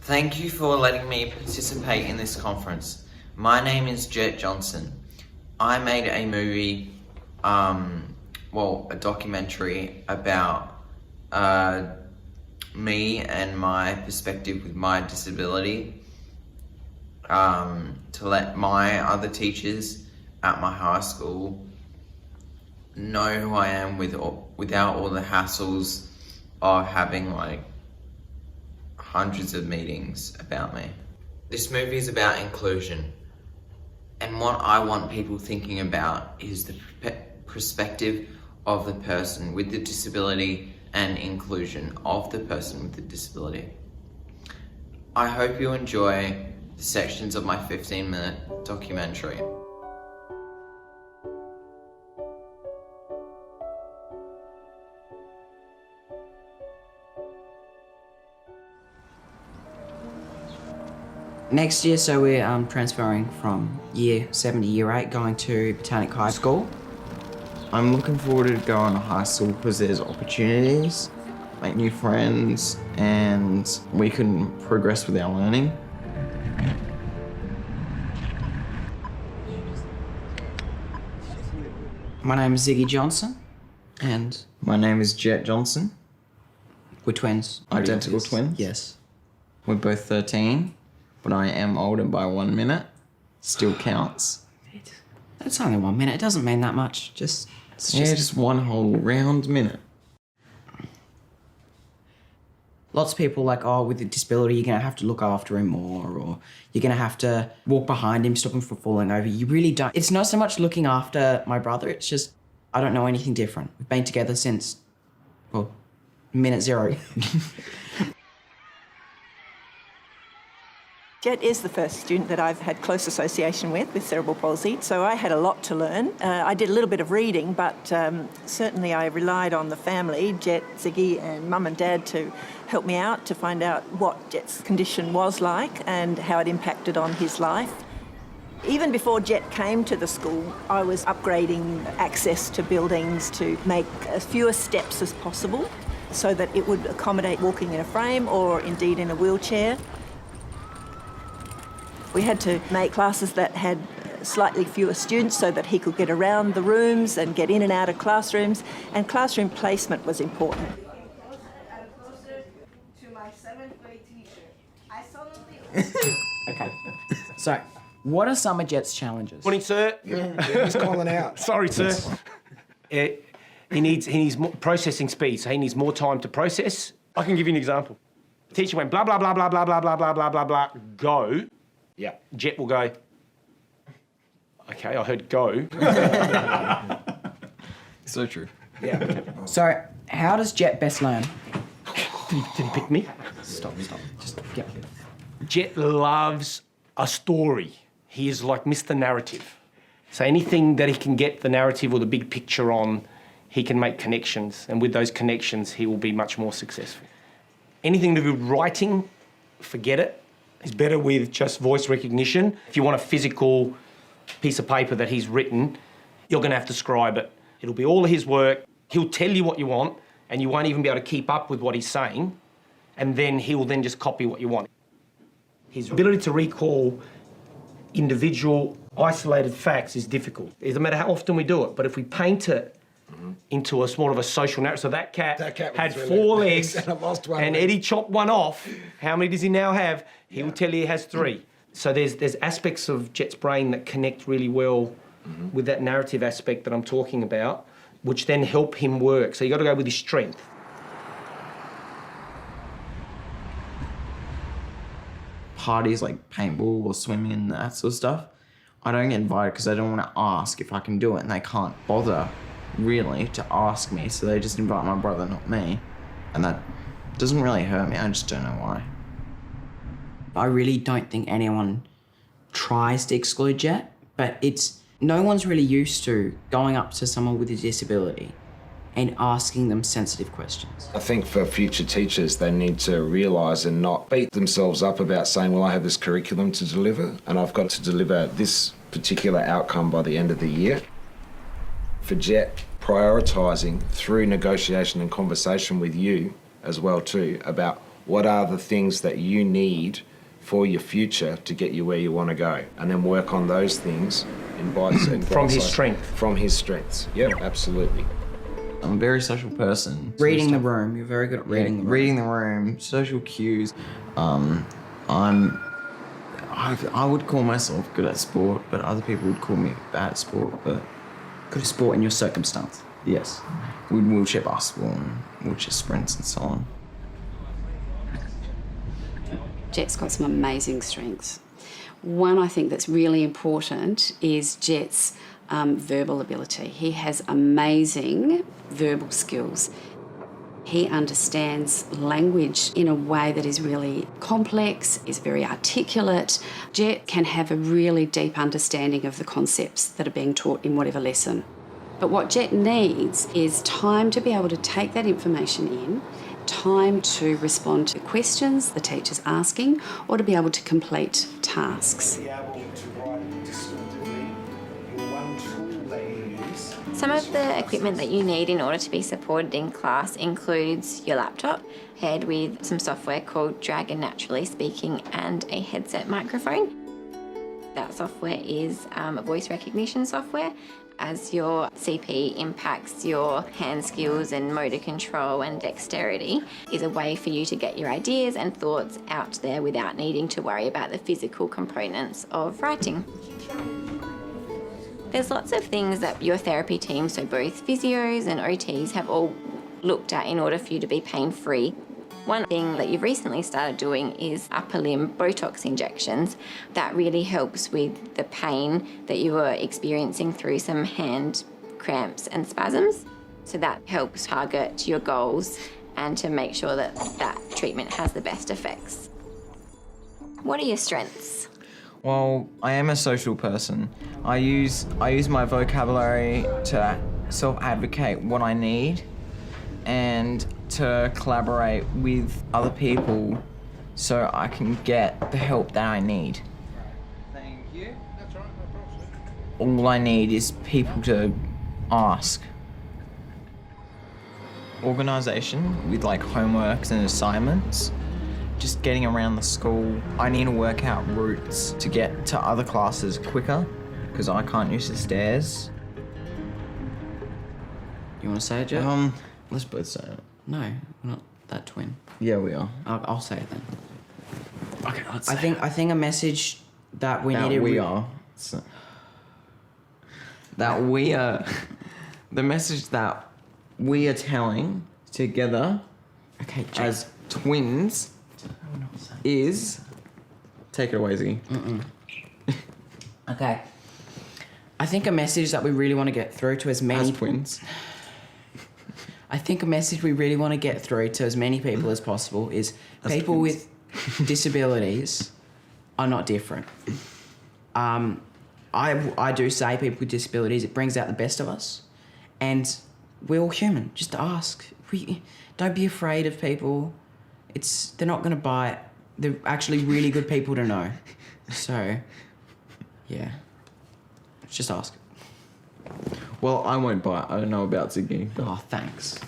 Thank you for letting me participate in this conference. My name is Jet Johnson. I made a movie, a documentary about me and my perspective with my disability, to let my other teachers at my high school know who I am without all the hassles of having like hundreds of meetings about me. This movie is about inclusion, and what I want people thinking about is the perspective of the person with the disability and inclusion of the person with the disability. I hope you enjoy the sections of my 15-minute documentary. Next year, so we're transferring from year 7 to year 8, going to Botanic High School. I'm looking forward to going to high school because there's opportunities, make new friends, and we can progress with our learning. My name is Ziggy Johnson, and My name is Jet Johnson. we're twins. Identical twins? Yes. We're both 13, but I am older by 1 minute. Still counts. It's only 1 minute. It doesn't mean that much. Just one whole round minute. lots of people like, oh, with a disability, you're going to have to look after him more, or you're going to have to walk behind him, stop him from falling over. You really don't. It's not so much looking after my brother. It's just, I don't know anything different. We've been together since, well, minute zero. Jet is the first student that I've had close association with cerebral palsy, so I had a lot to learn. I did a little bit of reading, but certainly I relied on the family, Jet, Ziggy and Mum and Dad, to help me out, to find out what Jet's condition was like and how it impacted on his life. Even before Jet came to the school, I was upgrading access to buildings to make as fewer steps as possible so that it would accommodate walking in a frame or indeed in a wheelchair. We had to make classes that had slightly fewer students so that he could get around the rooms and get in and out of classrooms, and classroom placement was important. Okay. So, what are some of Jet's challenges? Morning, sir. Yeah, he's calling out. Sorry, sir. He needs more processing speed, so he needs more time to process. I can give you an example. The teacher went blah, blah, blah, blah, blah, blah, blah, blah, blah, blah, blah, go. Yeah. Jet will go, okay, I heard go. So true. Yeah. So, how does Jet best learn? Didn't pick me. Stop. Just get Jet loves a story. He is like Mr. Narrative. So anything that he can get the narrative or the big picture on, he can make connections. And with those connections, he will be much more successful. Anything to do with writing, forget it. He's better with just voice recognition. If you want a physical piece of paper that he's written, you're going to have to scribe it. It'll be all of his work. He'll tell you what you want, and you won't even be able to keep up with what he's saying, and then he will then just copy what you want. His ability to recall individual, isolated facts is difficult. It doesn't matter how often we do it, but if we paint it into a more of a social narrative. So that cat had 4 legs and Eddie chopped one off. How many does he now have? He will tell you he has 3. So there's aspects of Jet's brain that connect really well with that narrative aspect that I'm talking about, which then help him work. So you got to go with his strength. Parties like paintball or swimming and that sort of stuff, I don't get invited because I don't want to ask if I can do it, and they can't bother really to ask me, so they just invite my brother, not me. And that doesn't really hurt me, I just don't know why. I really don't think anyone tries to exclude Jet, but no one's really used to going up to someone with a disability and asking them sensitive questions. I think for future teachers, they need to realise and not beat themselves up about saying, well, I have this curriculum to deliver and I've got to deliver this particular outcome by the end of the year. For Jet, prioritising through negotiation and conversation with you as well too about what are the things that you need for your future to get you where you want to go, and then work on those things in bites and From his strength. From his strengths. Yeah, absolutely. I'm a very social person. Reading the room. You're very good at reading the room. Reading the room, social cues. I would call myself good at sport, but other people would call me bad at sport. But Good at sport in your circumstance. yes, with wheelchair basketball and wheelchair sprints and so on. Jet's got some amazing strengths. One I think that's really important is Jet's verbal ability. He has amazing verbal skills. He understands language in a way that is really complex, is very articulate. Jet can have a really deep understanding of the concepts that are being taught in whatever lesson. But what Jet needs is time to be able to take that information in, time to respond to questions the teacher's asking, or to be able to complete tasks. Some of the equipment that you need in order to be supported in class includes your laptop, paired with some software called Dragon Naturally Speaking and a headset microphone. That software is a voice recognition software. As your CP impacts your hand skills and motor control and dexterity, is a way for you to get your ideas and thoughts out there without needing to worry about the physical components of writing. There's lots of things that your therapy team, so both physios and OTs, have all looked at in order for you to be pain-free. One thing that you've recently started doing is upper limb Botox injections. That really helps with the pain that you were experiencing through some hand cramps and spasms. So that helps target your goals and to make sure that that treatment has the best effects. What are your strengths? Well, I am a social person. I use my vocabulary to self-advocate what I need and to collaborate with other people so I can get the help that I need. Thank you. That's all right, no problem. All I need is people to ask. Organisation with like homeworks and assignments. Just getting around the school. I need to work out routes to get to other classes quicker because I can't use the stairs. You want to say it, Jet? Let's both say it. No, we're not that twin. Yeah, we are. I'll say it then. Okay, let's I think a message that we need to... we are. So, that we are... The message that we are telling together Okay, Jet. as twins is... Take it away, Ziggy. Okay. I think a message that we really want to get through to as many... As twins. I think a message we really want to get through to as many people as possible is people with disabilities are not different. I do say people with disabilities, it brings out the best of us. And we're all human. Just ask. Don't be afraid of people. They're not going to bite. They're actually really good people to know. So, yeah. Just ask. Well, I won't bite. I don't know about Ziggy. Oh, thanks.